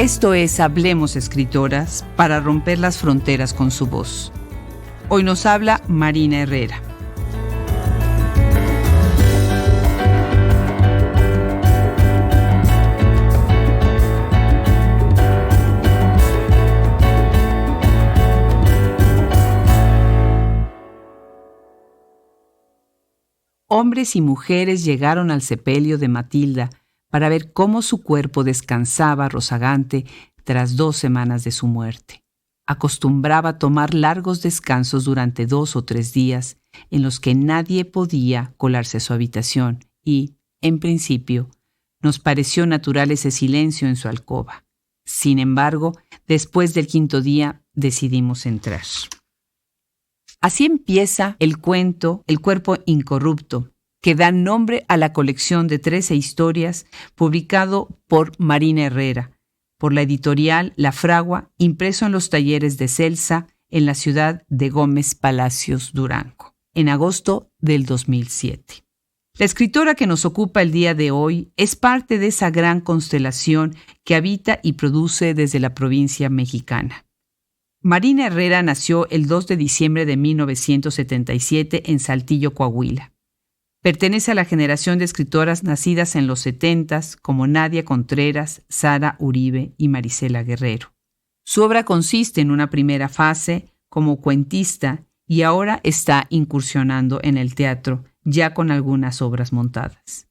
Esto es Hablemos Escritoras para romper las fronteras con su voz. Hoy nos habla Marina Herrera. Hombres y mujeres llegaron al sepelio de Matilda para ver cómo su cuerpo descansaba rozagante tras 2 semanas de su muerte. Acostumbraba tomar largos descansos durante 2 o 3 días en los que nadie podía colarse a su habitación y, en principio, nos pareció natural ese silencio en su alcoba. Sin embargo, después del 5.º día decidimos entrar. Así empieza el cuento El cuerpo incorrupto, que da nombre a la colección de 13 historias publicado por Marina Herrera, por la editorial La Fragua, impreso en los talleres de Celsa en la ciudad de Gómez Palacios, Durango, en agosto del 2007. La escritora que nos ocupa el día de hoy es parte de esa gran constelación que habita y produce desde la provincia mexicana. Marina Herrera nació el 2 de diciembre de 1977 en Saltillo, Coahuila. Pertenece a la generación de escritoras nacidas en los 70s como Nadia Contreras, Sara Uribe y Marisela Guerrero. Su obra consiste en una primera fase como cuentista y ahora está incursionando en el teatro, ya con algunas obras montadas.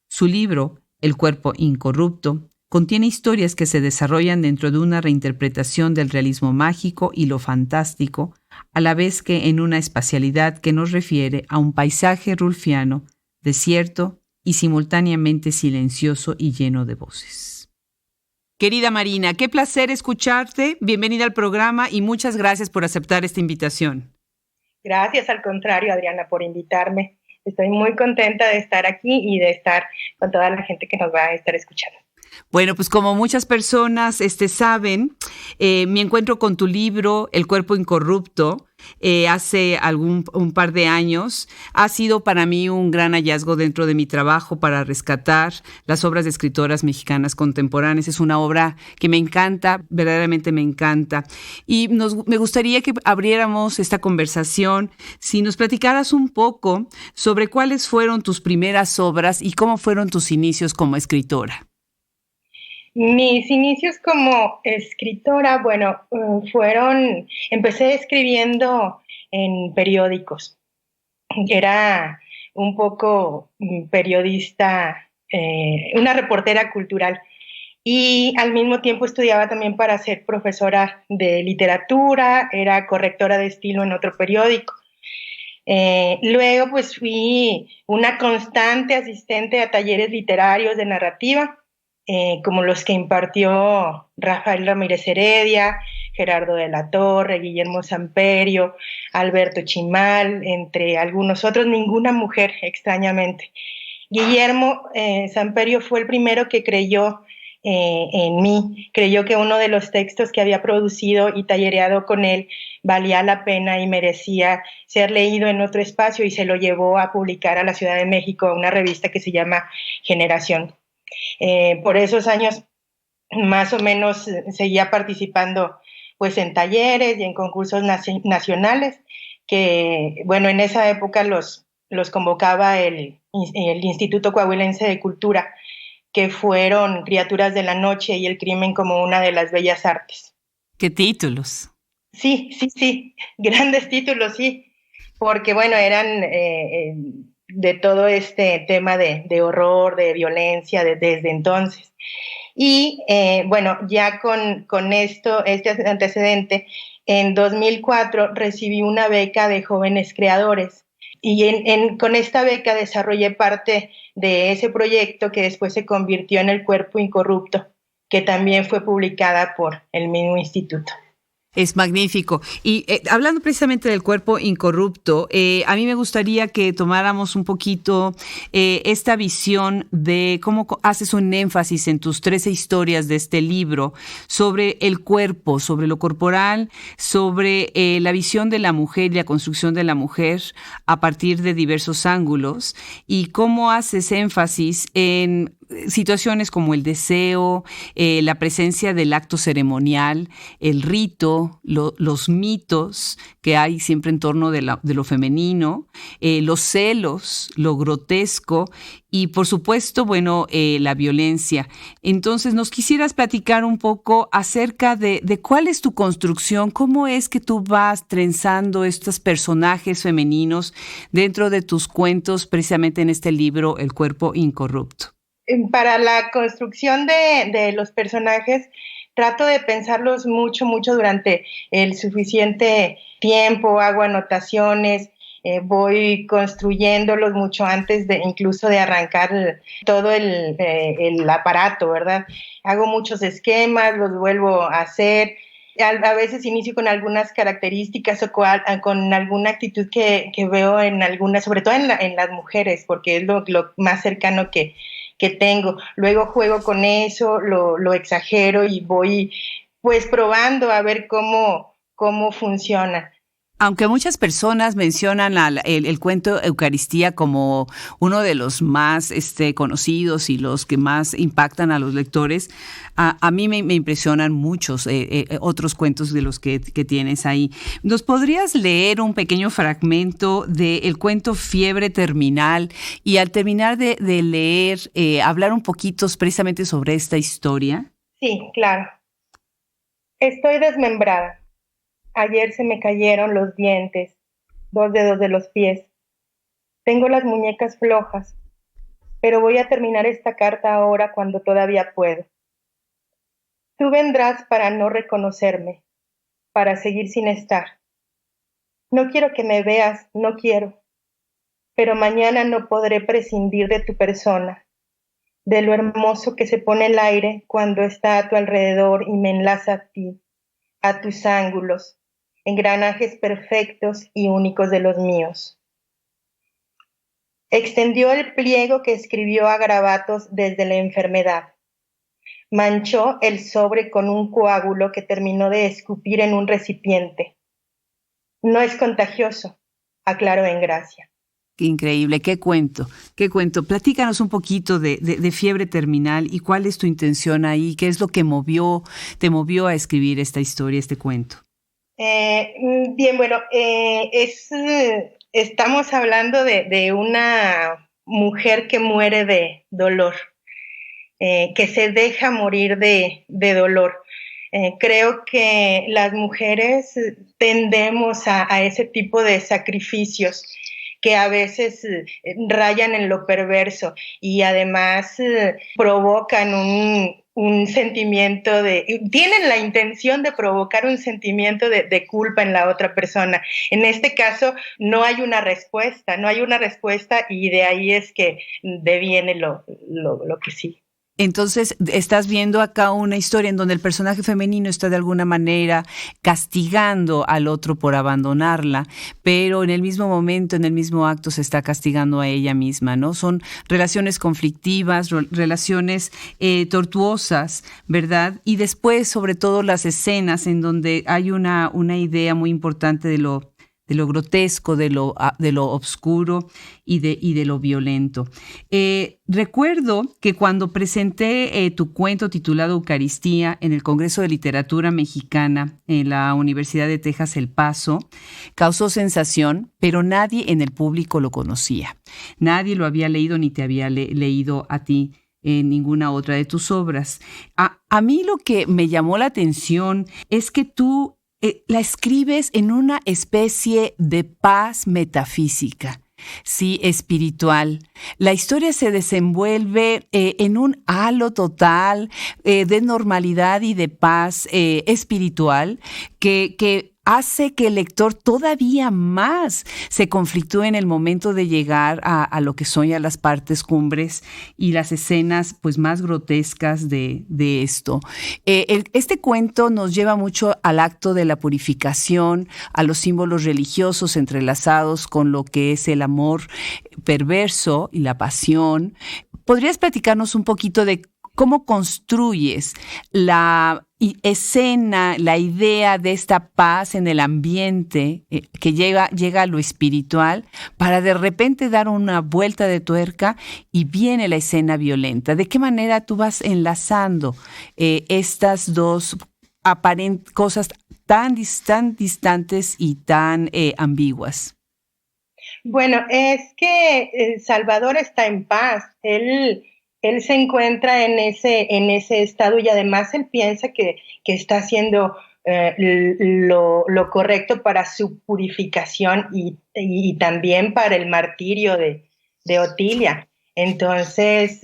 Su libro, El cuerpo incorrupto, contiene historias que se desarrollan dentro de una reinterpretación del realismo mágico y lo fantástico, a la vez que en una espacialidad que nos refiere a un paisaje rulfiano, desierto y simultáneamente silencioso y lleno de voces. Querida Marina, qué placer escucharte. Bienvenida al programa y muchas gracias por aceptar esta invitación. Gracias, al contrario, Adriana, por invitarme. Estoy muy contenta de estar aquí y de estar con toda la gente que nos va a estar escuchando. Bueno, pues como muchas personas saben, mi encuentro con tu libro, El cuerpo incorrupto, hace un par de años, ha sido para mí un gran hallazgo dentro de mi trabajo para rescatar las obras de escritoras mexicanas contemporáneas. Es una obra que me encanta, verdaderamente me encanta. Y me gustaría que abriéramos esta conversación, si nos platicaras un poco sobre cuáles fueron tus primeras obras y cómo fueron tus inicios como escritora. Mis inicios como escritora, empecé escribiendo en periódicos. Era un poco periodista, una reportera cultural. Y al mismo tiempo estudiaba también para ser profesora de literatura, era correctora de estilo en otro periódico. Luego pues fui una constante asistente a talleres literarios de narrativa, como los que impartió Rafael Ramírez Heredia, Gerardo de la Torre, Guillermo Samperio, Alberto Chimal, entre algunos otros, ninguna mujer, extrañamente. Guillermo Samperio fue el primero que creyó en mí, creyó que uno de los textos que había producido y tallereado con él valía la pena y merecía ser leído en otro espacio, y se lo llevó a publicar a la Ciudad de México, a una revista que se llama Generación. Por esos años más o menos seguía participando pues en talleres y en concursos nacionales que, en esa época los convocaba el Instituto Coahuilense de Cultura, que fueron Criaturas de la Noche y El Crimen como una de las bellas artes. ¿Qué títulos? Sí, grandes títulos, sí, porque eran de todo este tema de horror, de violencia desde entonces. Y ya con este antecedente, en 2004 recibí una beca de jóvenes creadores, y con esta beca desarrollé parte de ese proyecto que después se convirtió en El cuerpo incorrupto, que también fue publicada por el mismo instituto. Es magnífico. Y hablando precisamente del cuerpo incorrupto, a mí me gustaría que tomáramos un poquito esta visión de cómo haces un énfasis en tus 13 historias de este libro sobre el cuerpo, sobre lo corporal, sobre la visión de la mujer y la construcción de la mujer a partir de diversos ángulos, y cómo haces énfasis en situaciones como el deseo, la presencia del acto ceremonial, el rito, los mitos que hay siempre en torno de lo femenino, los celos, lo grotesco y, por supuesto, bueno, la violencia. Entonces, ¿nos quisieras platicar un poco acerca de cuál es tu construcción? ¿Cómo es que tú vas trenzando estos personajes femeninos dentro de tus cuentos, precisamente en este libro, El cuerpo incorrupto? Para la construcción de los personajes, trato de pensarlos mucho durante el suficiente tiempo, hago anotaciones, voy construyéndolos mucho antes incluso de arrancar todo el aparato, ¿verdad? Hago muchos esquemas, los vuelvo a hacer. A veces inicio con algunas características o con alguna actitud que veo en algunas, sobre todo en las mujeres, porque es lo más cercano que tengo. Luego juego con eso, lo exagero y voy pues probando a ver cómo funciona. Aunque muchas personas mencionan el cuento Eucaristía como uno de los más conocidos y los que más impactan a los lectores, a mí me impresionan muchos otros cuentos de los que tienes ahí. ¿Nos podrías leer un pequeño fragmento del cuento Fiebre Terminal? Y al terminar de leer, hablar un poquito precisamente sobre esta historia. Sí, claro. Estoy desmembrada. Ayer se me cayeron los dientes, 2 dedos de los pies. Tengo las muñecas flojas, pero voy a terminar esta carta ahora cuando todavía puedo. Tú vendrás para no reconocerme, para seguir sin estar. No quiero que me veas, no quiero, pero mañana no podré prescindir de tu persona, de lo hermoso que se pone el aire cuando está a tu alrededor y me enlaza a ti, a tus ángulos, engranajes perfectos y únicos de los míos. Extendió el pliego que escribió a garabatos desde la enfermedad. Manchó el sobre con un coágulo que terminó de escupir en un recipiente. No es contagioso, aclaró en gracia. Qué increíble, qué cuento. Platícanos un poquito de Fiebre Terminal y cuál es tu intención ahí, qué es lo que te movió a escribir esta historia, este cuento. Bien, bueno, estamos hablando de una mujer que muere de dolor, que se deja morir de dolor. Creo que las mujeres tendemos a ese tipo de sacrificios que a veces rayan en lo perverso y además provocan un sentimiento tienen la intención de provocar un sentimiento de culpa en la otra persona. En este caso no hay una respuesta y de ahí es que deviene lo que sí. Entonces, estás viendo acá una historia en donde el personaje femenino está de alguna manera castigando al otro por abandonarla, pero en el mismo momento, en el mismo acto, se está castigando a ella misma, ¿no? Son relaciones conflictivas, relaciones tortuosas, ¿verdad? Y después, sobre todo, las escenas en donde hay una idea muy importante de lo grotesco, de lo obscuro y de lo violento. Recuerdo que cuando presenté tu cuento titulado Eucaristía en el Congreso de Literatura Mexicana en la Universidad de Texas, El Paso, causó sensación, pero nadie en el público lo conocía. Nadie lo había leído ni te había leído a ti en ninguna otra de tus obras. A mí lo que me llamó la atención es que tú la escribes en una especie de paz metafísica, sí, espiritual. La historia se desenvuelve en un halo total de normalidad y de paz espiritual que hace que el lector todavía más se conflictúe en el momento de llegar a lo que son ya las partes cumbres y las escenas pues más grotescas de esto. Este cuento nos lleva mucho al acto de la purificación, a los símbolos religiosos entrelazados con lo que es el amor perverso y la pasión. ¿Podrías platicarnos un poquito de ¿Cómo construyes la escena, la idea de esta paz en el ambiente que llega a lo espiritual para de repente dar una vuelta de tuerca y viene la escena violenta? ¿De qué manera tú vas enlazando estas dos cosas tan distantes y tan ambiguas? Bueno, es que Salvador está en paz. Él se encuentra en ese estado y además él piensa que está haciendo lo correcto para su purificación y también para el martirio de Otilia. Entonces,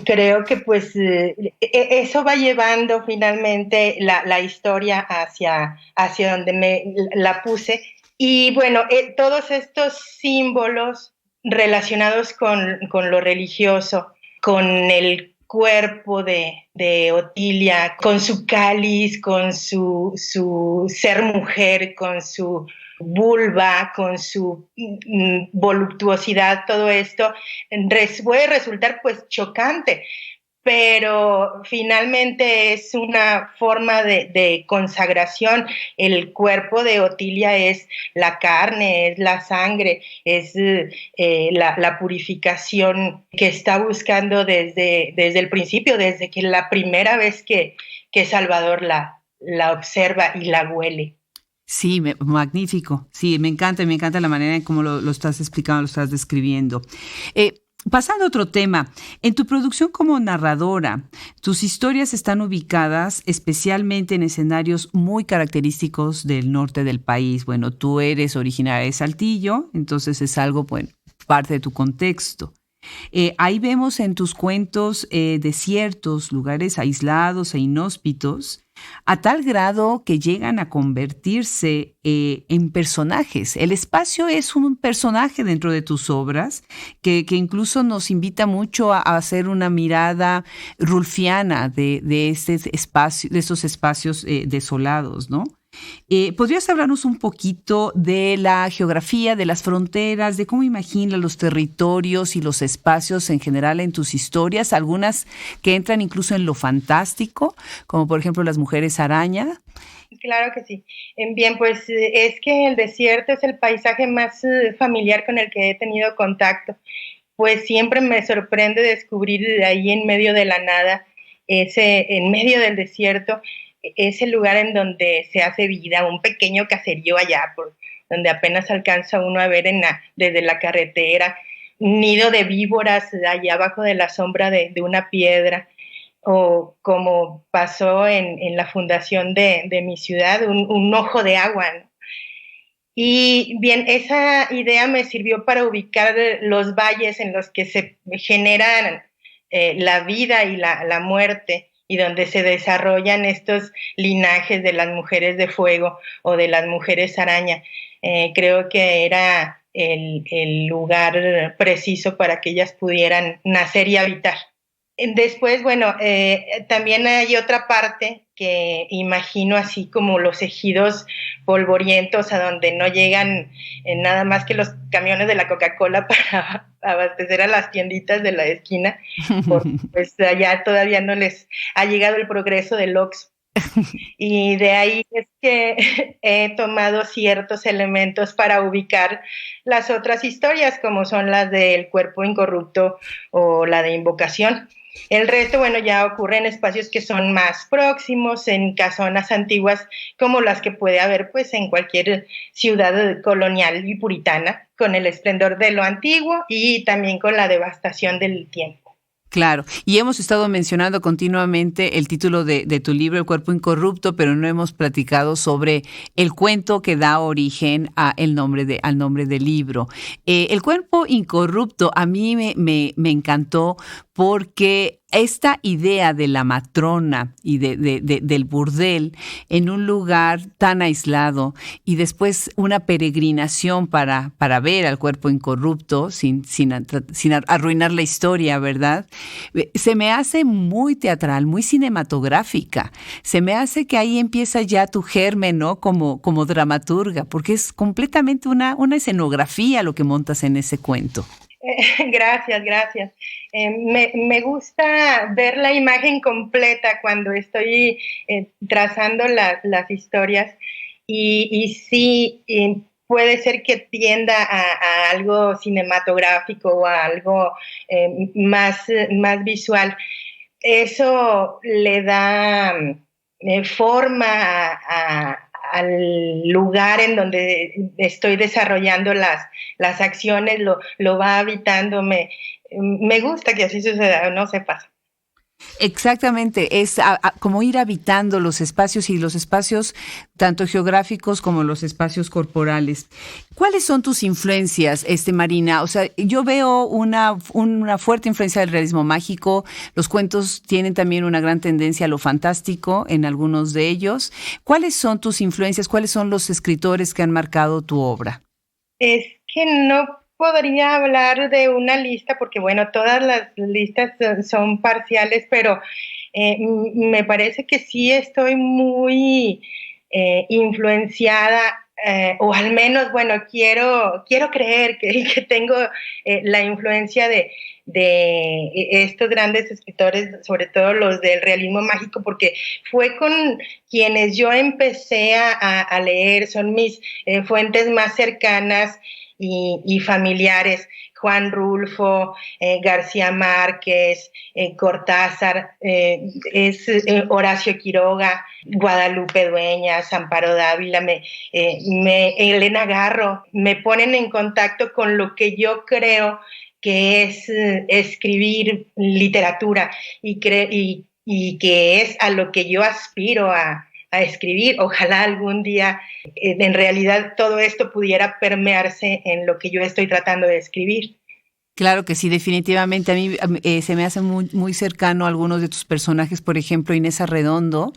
creo que pues eso va llevando finalmente la historia hacia donde me la puse. Y bueno, todos estos símbolos relacionados con lo religioso, con el cuerpo de Otilia, con su cáliz, con su ser mujer, con su vulva, con su voluptuosidad, todo esto puede resultar pues chocante, pero finalmente es una forma de consagración. El cuerpo de Otilia es la carne, es la sangre, es la purificación que está buscando desde el principio, desde que la primera vez que Salvador la observa y la huele. Sí, magnífico. Sí, me encanta la manera en cómo lo estás explicando, lo estás describiendo. Pasando a otro tema, en tu producción como narradora, tus historias están ubicadas especialmente en escenarios muy característicos del norte del país. Bueno, tú eres originaria de Saltillo, entonces es algo, bueno, parte de tu contexto. Ahí vemos en tus cuentos desiertos, lugares aislados e inhóspitos, a tal grado que llegan a convertirse en personajes. El espacio es un personaje dentro de tus obras que incluso nos invita mucho a hacer una mirada rulfiana de esos espacios desolados, ¿no? ¿Podrías hablarnos un poquito de la geografía, de las fronteras, de cómo imaginas los territorios y los espacios en general en tus historias? Algunas que entran incluso en lo fantástico, como por ejemplo las mujeres araña. Claro que sí. Bien, pues es que el desierto es el paisaje más familiar con el que he tenido contacto. Pues siempre me sorprende descubrir ahí en medio de la nada, en medio del desierto, es el lugar en donde se hace vida, un pequeño caserío allá, por donde apenas alcanza uno a ver desde la carretera, un nido de víboras allá abajo de la sombra de una piedra, o como pasó en la fundación de mi ciudad, un ojo de agua, ¿no? Y bien, esa idea me sirvió para ubicar los valles en los que se generan la vida y la muerte, y donde se desarrollan estos linajes de las mujeres de fuego o de las mujeres araña. Creo que era el lugar preciso para que ellas pudieran nacer y habitar. Después, bueno, también hay otra parte que imagino así como los ejidos polvorientos a donde no llegan nada más que los camiones de la Coca-Cola para abastecer a las tienditas de la esquina, porque pues allá todavía no les ha llegado el progreso del Oxxo. Y de ahí es que he tomado ciertos elementos para ubicar las otras historias, como son las del Cuerpo Incorrupto o la de Invocación. El resto, bueno, ya ocurre en espacios que son más próximos, en casonas antiguas, como las que puede haber pues en cualquier ciudad colonial y puritana, con el esplendor de lo antiguo y también con la devastación del tiempo. Claro, y hemos estado mencionando continuamente el título de tu libro, El Cuerpo Incorrupto, pero no hemos platicado sobre el cuento que da origen al nombre del libro. El Cuerpo Incorrupto a mí me encantó porque esta idea de la matrona y del burdel en un lugar tan aislado y después una peregrinación para ver al cuerpo incorrupto sin arruinar la historia, ¿verdad? Se me hace muy teatral, muy cinematográfica. Se me hace que ahí empieza ya tu germen, ¿no? Como dramaturga, porque es completamente una escenografía lo que montas en ese cuento. Gracias, gracias. Me gusta ver la imagen completa cuando estoy trazando las historias y sí, puede ser que tienda a algo cinematográfico o a algo más visual. Eso le da forma al lugar en donde estoy desarrollando las acciones, lo va habitando, me gusta que así suceda, no se pasa. Exactamente, es como ir habitando los espacios y los espacios tanto geográficos como los espacios corporales. ¿Cuáles son tus influencias, Marina? O sea, yo veo una fuerte influencia del realismo mágico. Los cuentos tienen también una gran tendencia a lo fantástico en algunos de ellos. ¿Cuáles son tus influencias? ¿Cuáles son los escritores que han marcado tu obra? Es que no podría hablar de una lista porque, bueno, todas las listas son parciales, pero me parece que sí estoy muy influenciada, o al menos, bueno, quiero creer que tengo la influencia de estos grandes escritores, sobre todo los del realismo mágico, porque fue con quienes yo empecé a leer, son mis fuentes más cercanas y familiares. Juan Rulfo, García Márquez, Cortázar, Horacio Quiroga, Guadalupe Dueñas, Amparo Dávila, Elena Garro, me ponen en contacto con lo que yo creo que es escribir literatura y que es a lo que yo aspiro a escribir. Ojalá algún día en realidad todo esto pudiera permearse en lo que yo estoy tratando de escribir. Claro que sí, definitivamente. A mí se me hace muy cercano a algunos de tus personajes, por ejemplo, Inés Arredondo,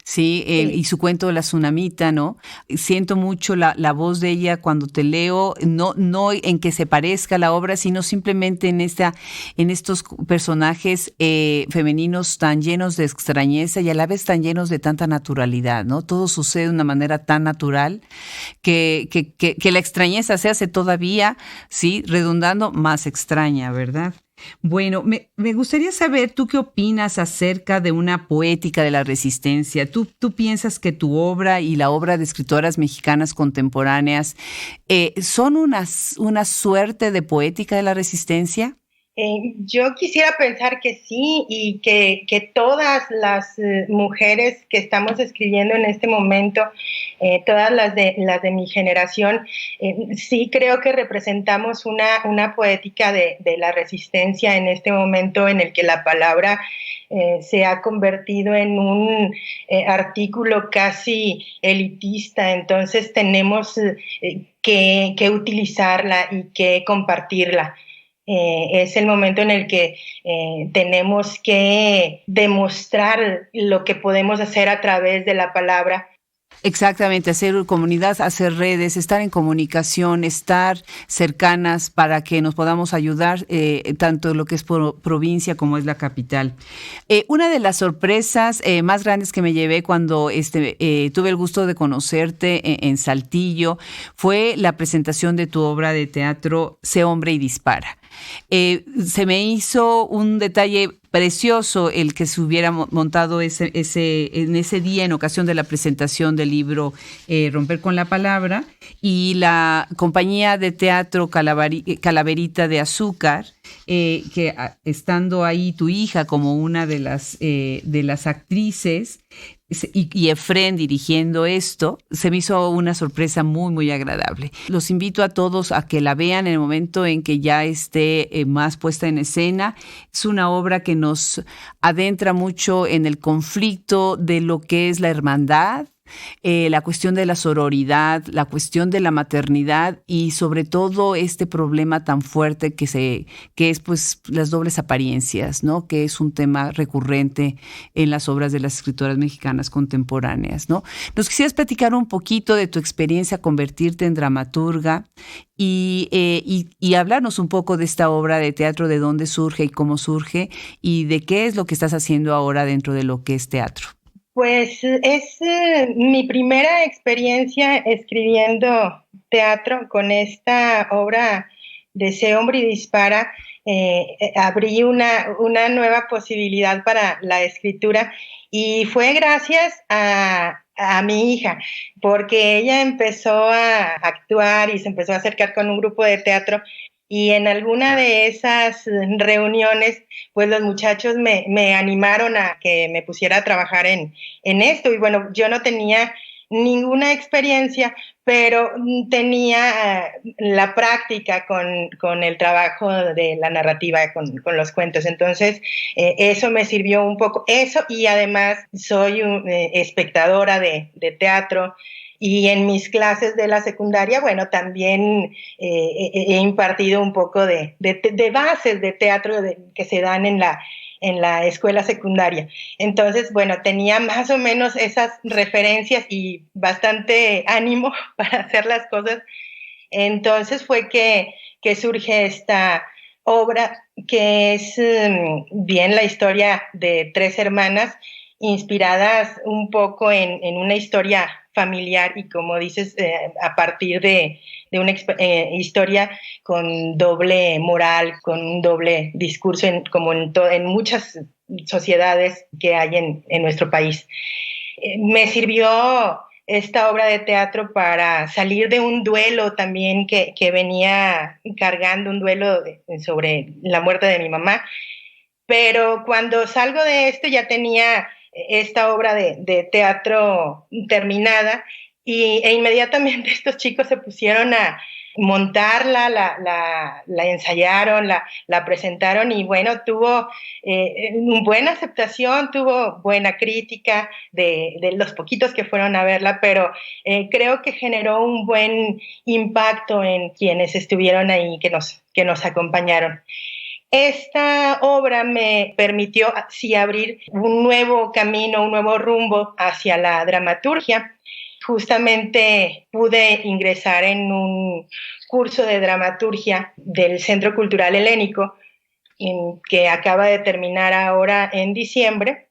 sí, y Sí. su cuento La Tsunamita, ¿no? Siento mucho la voz de ella cuando te leo, no en que se parezca a la obra, sino simplemente en estos personajes femeninos tan llenos de extrañeza y a la vez tan llenos de tanta naturalidad, ¿no? Todo sucede de una manera tan natural que la extrañeza se hace todavía, sí, redundando más extraña, ¿verdad? Bueno, me gustaría saber, ¿tú qué opinas acerca de una poética de la resistencia? ¿Tú piensas que tu obra y la obra de escritoras mexicanas contemporáneas son una suerte de poética de la resistencia? Yo quisiera pensar que sí y que todas las mujeres que estamos escribiendo en este momento, todas las de mi generación, sí creo que representamos una poética de la resistencia en este momento en el que la palabra se ha convertido en un artículo casi elitista, entonces tenemos que utilizarla y que compartirla. Es el momento en el que tenemos que demostrar lo que podemos hacer a través de la palabra. Exactamente, hacer comunidad, hacer redes, estar en comunicación, estar cercanas para que nos podamos ayudar, tanto lo que es provincia como es la capital. Una de las sorpresas más grandes que me llevé cuando tuve el gusto de conocerte en Saltillo fue la presentación de tu obra de teatro Sé hombre y dispara. Se me hizo un detalle precioso el que se hubiera montado en ese día en ocasión de la presentación del libro Romper con la Palabra y la compañía de teatro Calaverita de Azúcar, que estando ahí tu hija como una de las actrices y Efrén dirigiendo esto, se me hizo una sorpresa muy agradable. Los invito a todos a que la vean en el momento en que ya esté más puesta en escena. Es una obra que nos adentra mucho en el conflicto de lo que es la hermandad, la cuestión de la sororidad, la cuestión de la maternidad y sobre todo este problema tan fuerte que es pues las dobles apariencias, ¿no? Que es un tema recurrente en las obras de las escritoras mexicanas contemporáneas, ¿no? ¿Nos quisieras platicar un poquito de tu experiencia convertirte en dramaturga y hablarnos un poco de esta obra de teatro, de dónde surge y cómo surge y de qué es lo que estás haciendo ahora dentro de lo que es teatro? Pues es mi primera experiencia escribiendo teatro con esta obra de Sé hombre y dispara, abrí una nueva posibilidad para la escritura, y fue gracias a mi hija, porque ella empezó a actuar y se empezó a acercar con un grupo de teatro, y en alguna de esas reuniones, pues los muchachos me animaron a que me pusiera a trabajar en esto. Y bueno, yo no tenía ninguna experiencia, pero tenía la práctica con el trabajo de la narrativa, con los cuentos. Entonces, eso me sirvió un poco. Eso, y además soy espectadora de teatro. Y en mis clases de la secundaria, bueno, también he impartido un poco de bases de teatro que se dan en la escuela secundaria. Entonces, bueno, tenía más o menos esas referencias y bastante ánimo para hacer las cosas. Entonces fue que surge esta obra, que es bien la historia de tres hermanas, inspiradas un poco en una historia familiar, y como dices, a partir de una historia con doble moral, con un doble discurso, como en muchas sociedades que hay en nuestro país. Me sirvió esta obra de teatro para salir de un duelo también que venía cargando, un duelo sobre la muerte de mi mamá. Pero cuando salgo de esto ya tenía esta obra de teatro terminada, e inmediatamente estos chicos se pusieron a montarla, la ensayaron, la presentaron, y bueno, tuvo buena aceptación, tuvo buena crítica de los poquitos que fueron a verla, pero creo que generó un buen impacto en quienes estuvieron ahí, que nos acompañaron. Esta obra me permitió sí abrir un nuevo camino, un nuevo rumbo hacia la dramaturgia. Justamente pude ingresar en un curso de dramaturgia del Centro Cultural Helénico, que acaba de terminar ahora en diciembre.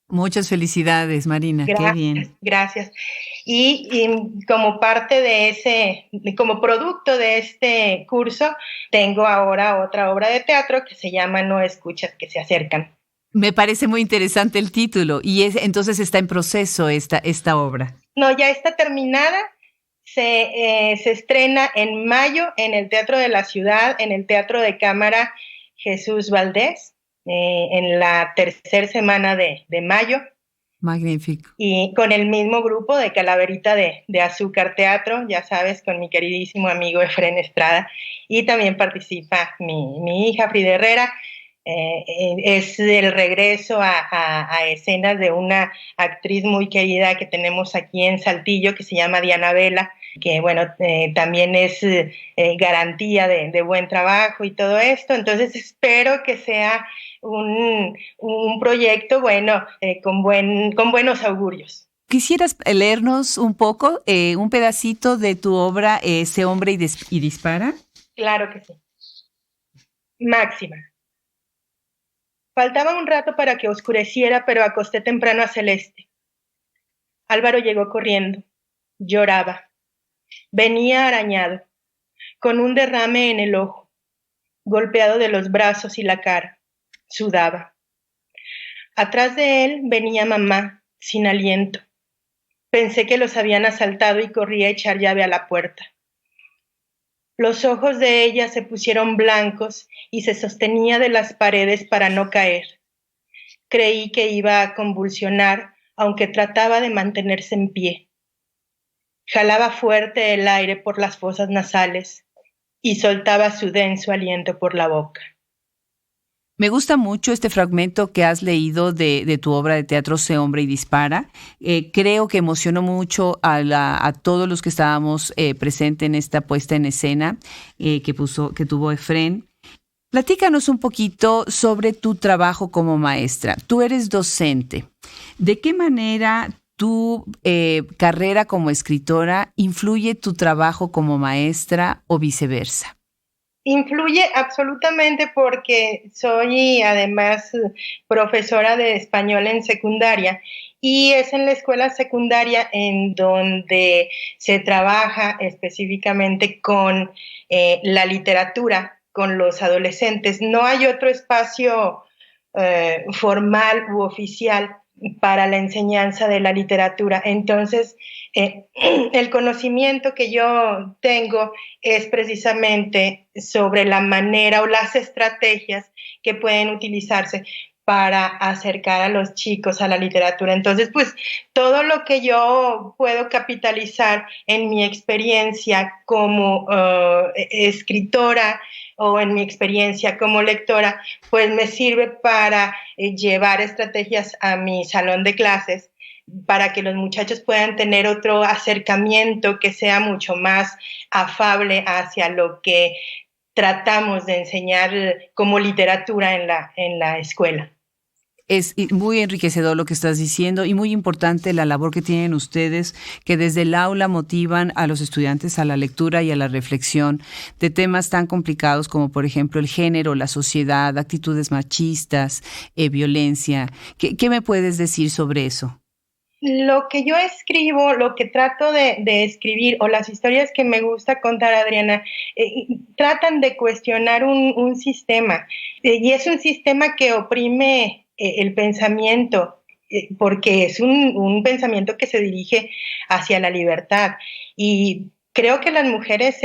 Muchas felicidades, Marina, qué bien. Gracias. Y como parte de como producto de este curso, tengo ahora otra obra de teatro que se llama No escuchas que se acercan. Me parece muy interesante el título, y entonces está en proceso esta obra. No, ya está terminada. Se estrena en mayo en el Teatro de la Ciudad, en el Teatro de Cámara Jesús Valdés, en la tercera semana de mayo. Magnífico. Y con el mismo grupo de Calaverita de Azúcar Teatro, ya sabes, con mi queridísimo amigo Efrén Estrada, y también participa mi hija Frida Herrera. Es el regreso a escenas de una actriz muy querida que tenemos aquí en Saltillo, que se llama Diana Vela, que bueno, también es garantía de buen trabajo y todo esto. Entonces espero que sea un proyecto bueno, con buenos augurios. ¿Quisieras leernos un poco, un pedacito de tu obra, Sé hombre y dispara? Claro que sí. Máxima. Faltaba un rato para que oscureciera, pero acosté temprano a Celeste. Álvaro llegó corriendo. Lloraba. Venía arañado, con un derrame en el ojo, golpeado de los brazos y la cara. Sudaba. Atrás de él venía mamá, sin aliento. Pensé que los habían asaltado y corrí a echar llave a la puerta. Los ojos de ella se pusieron blancos y se sostenía de las paredes para no caer. Creí que iba a convulsionar, aunque trataba de mantenerse en pie. Jalaba fuerte el aire por las fosas nasales y soltaba su denso aliento por la boca. Me gusta mucho este fragmento que has leído de tu obra de teatro Sé hombre y dispara. Creo que emocionó mucho a todos los que estábamos presentes en esta puesta en escena que tuvo Efrén. Platícanos un poquito sobre tu trabajo como maestra. Tú eres docente. ¿De qué manera tu carrera como escritora influye tu trabajo como maestra o viceversa? Influye absolutamente, porque soy además profesora de español en secundaria, y es en la escuela secundaria en donde se trabaja específicamente con la literatura, con los adolescentes. No hay otro espacio formal u oficial para la enseñanza de la literatura. Entonces, el conocimiento que yo tengo es precisamente sobre la manera o las estrategias que pueden utilizarse para acercar a los chicos a la literatura. Entonces, pues todo lo que yo puedo capitalizar en mi experiencia como escritora o en mi experiencia como lectora, pues me sirve para llevar estrategias a mi salón de clases para que los muchachos puedan tener otro acercamiento que sea mucho más afable hacia lo que tratamos de enseñar como literatura en la escuela. Es muy enriquecedor lo que estás diciendo y muy importante la labor que tienen ustedes, que desde el aula motivan a los estudiantes a la lectura y a la reflexión de temas tan complicados como, por ejemplo, el género, la sociedad, actitudes machistas, violencia. ¿Qué me puedes decir sobre eso? Lo que yo escribo, lo que trato de escribir o las historias que me gusta contar, Adriana, tratan de cuestionar un sistema y es un sistema que oprime el pensamiento porque es un pensamiento que se dirige hacia la libertad y creo que las mujeres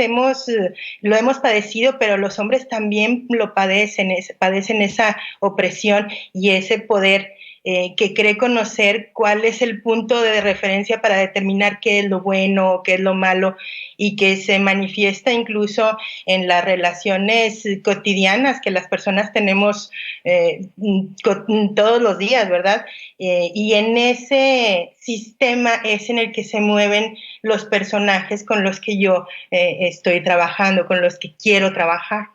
lo hemos padecido, pero los hombres también lo padecen esa opresión y ese poder que cree conocer cuál es el punto de referencia para determinar qué es lo bueno, qué es lo malo, y que se manifiesta incluso en las relaciones cotidianas que las personas tenemos todos los días, ¿verdad? Y en ese sistema es en el que se mueven los personajes con los que yo estoy trabajando, con los que quiero trabajar.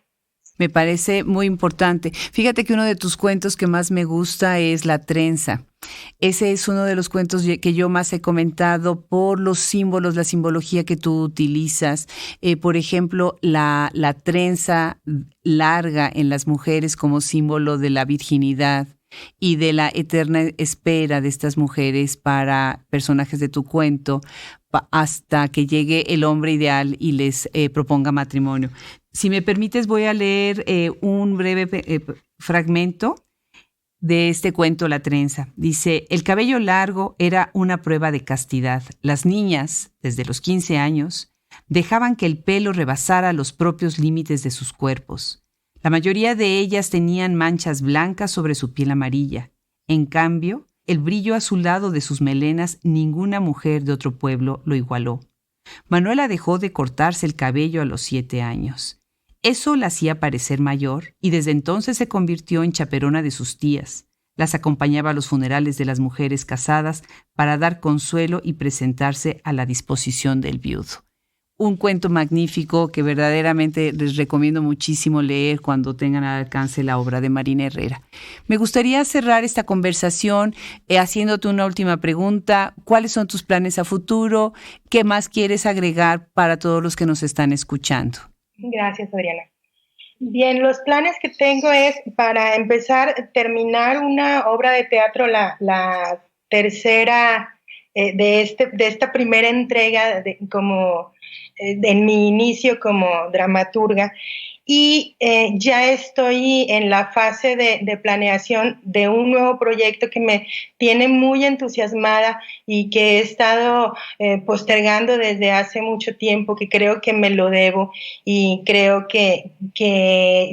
Me parece muy importante. Fíjate que uno de tus cuentos que más me gusta es La trenza. Ese es uno de los cuentos que yo más he comentado por los símbolos, la simbología que tú utilizas. Por ejemplo, la trenza larga en las mujeres como símbolo de la virginidad y de la eterna espera de estas mujeres para personajes de tu cuento hasta que llegue el hombre ideal y les proponga matrimonio. Si me permites, voy a leer un breve fragmento de este cuento La trenza. Dice, el cabello largo era una prueba de castidad. Las niñas, desde los 15 años, dejaban que el pelo rebasara los propios límites de sus cuerpos. La mayoría de ellas tenían manchas blancas sobre su piel amarilla. En cambio, el brillo azulado de sus melenas ninguna mujer de otro pueblo lo igualó. Manuela dejó de cortarse el cabello a los 7 años. Eso la hacía parecer mayor y desde entonces se convirtió en chaperona de sus tías. Las acompañaba a los funerales de las mujeres casadas para dar consuelo y presentarse a la disposición del viudo. Un cuento magnífico que verdaderamente les recomiendo muchísimo leer cuando tengan al alcance la obra de Marina Herrera. Me gustaría cerrar esta conversación haciéndote una última pregunta. ¿Cuáles son tus planes a futuro? ¿Qué más quieres agregar para todos los que nos están escuchando? Gracias, Adriana. Bien, los planes que tengo es para empezar, terminar una obra de teatro, la tercera de esta primera entrega en mi inicio como dramaturga. Y ya estoy en la fase de planeación de un nuevo proyecto que me tiene muy entusiasmada y que he estado postergando desde hace mucho tiempo, que creo que me lo debo y creo que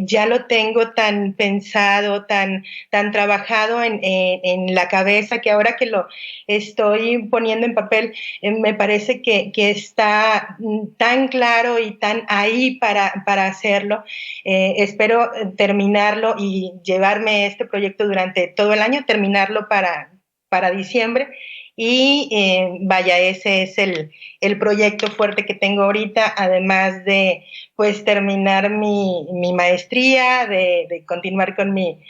ya lo tengo tan pensado, tan trabajado en la cabeza, que ahora que lo estoy poniendo en papel, me parece que está tan claro y tan ahí para hacerlo. Espero terminarlo y llevarme este proyecto durante todo el año, terminarlo para diciembre. Y vaya, ese es el proyecto fuerte que tengo ahorita, además de pues terminar mi maestría, de continuar con mi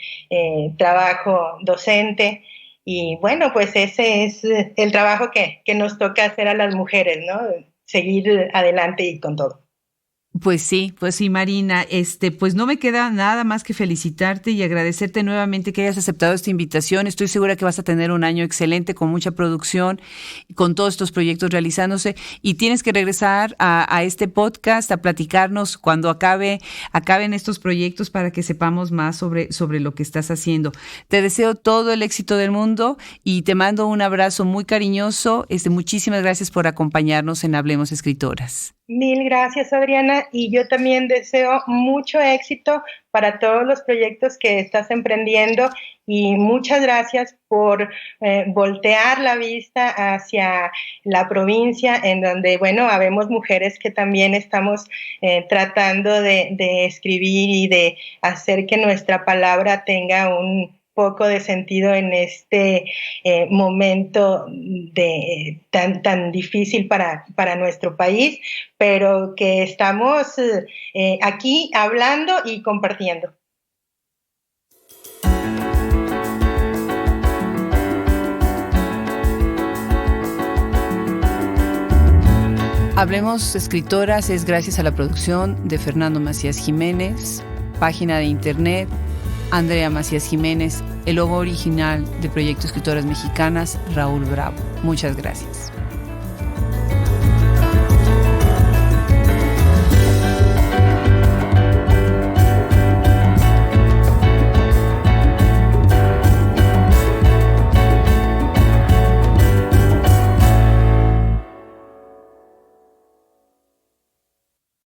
trabajo docente. Y bueno, pues ese es el trabajo que nos toca hacer a las mujeres, ¿no? Seguir adelante y con todo. Pues sí, Marina. Pues no me queda nada más que felicitarte y agradecerte nuevamente que hayas aceptado esta invitación. Estoy segura que vas a tener un año excelente con mucha producción, con todos estos proyectos realizándose y tienes que regresar a este podcast a platicarnos cuando acaben estos proyectos para que sepamos más sobre lo que estás haciendo. Te deseo todo el éxito del mundo y te mando un abrazo muy cariñoso. Muchísimas gracias por acompañarnos en Hablemos Escritoras. Mil gracias, Adriana, y yo también deseo mucho éxito para todos los proyectos que estás emprendiendo y muchas gracias por voltear la vista hacia la provincia en donde, bueno, habemos mujeres que también estamos tratando de escribir y de hacer que nuestra palabra tenga un poco de sentido en este momento tan difícil para nuestro país, pero que estamos aquí hablando y compartiendo. Hablemos Escritoras es gracias a la producción de Fernando Macías Jiménez, página de internet Andrea Macías Jiménez, el logo original de Proyecto Escritoras Mexicanas, Raúl Bravo. Muchas gracias.